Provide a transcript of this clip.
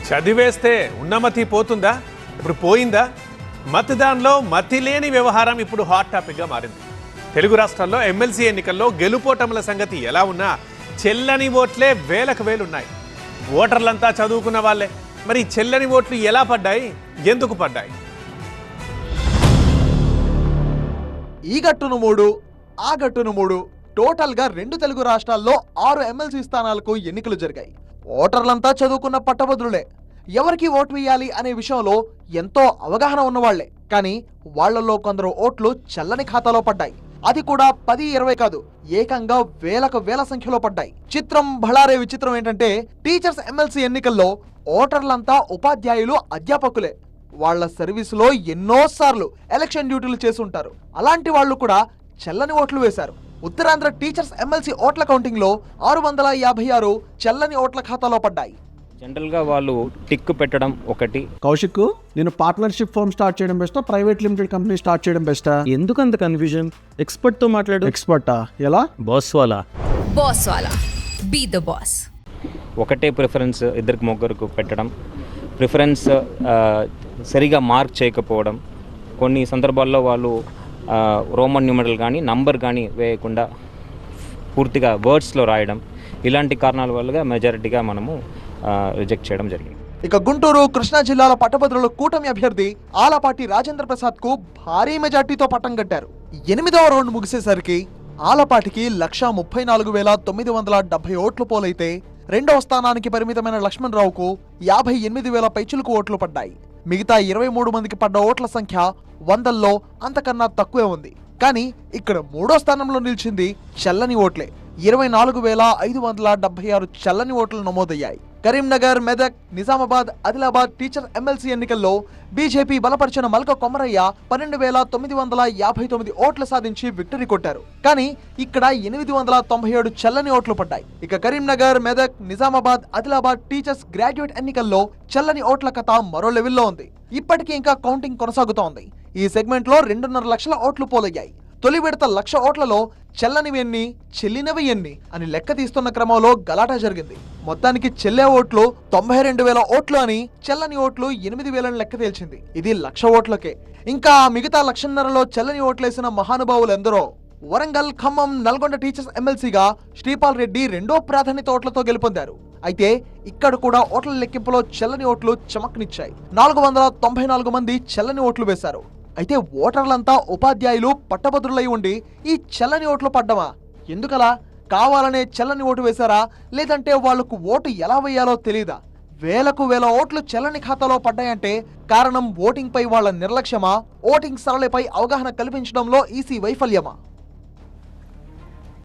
చదివేస్తే ఉన్నమతి పోతుందా? ఇప్పుడు పోయిందా? మతదాన్లో మతి లేని వ్యవహారం ఇప్పుడు హాట్ టాపిక్గా మారింది. తెలుగు రాష్ట్రాల్లో ఎమ్మెల్సీ ఎన్నికల్లో గెలుపోటముల సంగతి ఎలా ఉన్నా చెల్లని ఓట్లే వేలకు వేలున్నాయి. ఓటర్లంతా చదువుకున్న వాళ్ళే. మరి చెల్లని ఓట్లు ఎలా పడ్డాయి? ఎందుకు పడ్డాయి? ఈ గట్టును 3, ఆ గట్టును 3, టోటల్గా 2 తెలుగు రాష్ట్రాల్లో 6 ఎమ్మెల్సీ స్థానాలకు ఎన్నికలు జరిగాయి. ఓటర్లంతా చదువుకున్న పట్టభద్రులే. ఎవరికి ఓటు వేయాలి అనే విషయంలో ఎంతో అవగాహన ఉన్నవాళ్లే. కానీ వాళ్లలో కొందరు ఓట్లు చెల్లని ఖాతాలో పడ్డాయి. అది కూడా 10, 20 కాదు, ఏకంగా వేలకు వేల సంఖ్యలో పడ్డాయి. చిత్రం బళారే విచిత్రం ఏంటంటే టీచర్స్ ఎమ్మెల్సీ ఎన్నికల్లో ఓటర్లంతా ఉపాధ్యాయులు, అధ్యాపకులే. వాళ్ల సర్వీసులో ఎన్నోసార్లు ఎలక్షన్ డ్యూటీలు చేసుంటారు. అలాంటి వాళ్లు కూడా చెల్లని ఓట్లు వేశారు. ఉత్తరాంధ్ర టీచర్స్ ఎమ్మెల్సీ ఓట్ల కౌంటింగ్ లో 656 చెల్లని ఓట్ల ఖాతాలో పడ్డాయి. జనరల్ గా వాళ్ళు టిక్ పెట్టడం ఒకటి. కౌశిక్, నేను పార్ట్నర్షిప్ ఫర్మ్ స్టార్ట్ చేయడం బెస్టా, ప్రైవేట్ లిమిటెడ్ కంపెనీ స్టార్ట్ చేయడం బెస్టా? ఎందుకు అంత కన్ఫ్యూజన్? ఎక్స్పర్ట్ తో మాట్లాడు. ఎక్స్పర్టా? ఎలా? బాస్ వాలా బీ ద బాస్. ఒకటే ప్రిఫరెన్స్ ఇద్దరికి ముగ్గురికి పెట్టడం, ప్రిఫరెన్స్ సరిగా మార్క్ చేయకపోవడం, కొన్ని సందర్భాల్లో వాళ్ళు రోమన్ న్యూమరల్ కానీ నంబర్ కానీ వేయకుండా పూర్తిగా వర్డ్స్లో రాయడం, ఇలాంటి కారణాల వల్ల మెజారిటీగా మనము రిజెక్ట్ చేయడం జరిగింది. ఇక గుంటూరు, కృష్ణా జిల్లాల పట్టభద్రుల కూటమి అభ్యర్థి ఆలపాటి రాజేంద్ర ప్రసాద్ కు భారీ మెజార్టీతో పట్టం కట్టారు. 8వ రౌండ్ ముగిసేసరికి ఆలపాటికి 134,970 ఓట్లు పోలైతే 2వ స్థానానికి పరిమితమైన లక్ష్మణ్ రావుకు 58,000 పైచులకు ఓట్లు పడ్డాయి. మిగతా 23 మందికి పడ్డ ఓట్ల సంఖ్య 100ల్లో అంతకన్నా తక్కువే ఉంది. కానీ ఇక్కడ 3వ స్థానంలో నిలిచింది చెల్లని ఓట్లే. 24,576 చెల్లని ఓట్లు నమోదయ్యాయి. కరీంనగర్, మెదక్, నిజామాబాద్, ఆదిలాబాద్ టీచర్ ఎమ్మెల్సీ ఎన్నికల్లో బీజేపీ బలపరిచిన మల్క కొమరయ్య 12,959 ఓట్లు సాధించి విక్టరీ కొట్టారు. కానీ ఇక్కడ 897 చెల్లని ఓట్లు పడ్డాయి. ఇక కరీంనగర్, మెదక్, నిజామాబాద్, ఆదిలాబాద్ టీచర్స్ గ్రాడ్యుయేట్ ఎన్నికల్లో చెల్లని ఓట్ల కథ మరో లెవెల్లో ఉంది. ఇప్పటికీ ఇంకా కౌంటింగ్ కొనసాగుతోంది. ఈ సెగ్మెంట్ లో 2.5 లక్షల ఓట్లు పోలయ్యాయి. తొలి విడత 1,00,000 ఓట్లలో చెల్లనివి ఎన్ని, చెల్లినవి ఎన్ని అని లెక్క తీస్తున్న క్రమంలో గలాటా జరిగింది. మొత్తానికి చెల్లే ఓట్లు 92,000 ఓట్లు అని, చెల్లని ఓట్లు 8,000 లెక్క తేల్చింది. ఇది 1,00,000 ఓట్లకే. ఇంకా మిగతా 1,50,000లో చెల్లని ఓట్లేసిన మహానుభావులు ఎందరో. వరంగల్, ఖమ్మం, నల్గొండ టీచర్స్ ఎమ్మెల్సీగా శ్రీపాల్ రెడ్డి 2వ ప్రాధాన్యత ఓట్లతో గెలుపొందారు. అయితే ఇక్కడ కూడా ఓట్ల లెక్కింపులో చెల్లని ఓట్లు చమక్నిచ్చాయి. 494 మంది చెల్లని ఓట్లు వేశారు. అయితే ఓటర్లంతా ఉపాధ్యాయులు, పట్టభద్రులై ఉండి ఈ చెల్లని ఓట్లు పడ్డమా? ఎందుకలా? కావాలనే చెల్లని ఓటు వేశారా? లేదంటే వాళ్లకు ఓటు ఎలా వేయాలో తెలీదా? వేలకు వేల ఓట్లు చెల్లని ఖాతాలో పడ్డాయంటే కారణం ఓటింగ్ పై వాళ్ల నిర్లక్ష్యమా? ఓటింగ్ సరళిపై అవగాహన కల్పించడంలో ఈసీ వైఫల్యమా?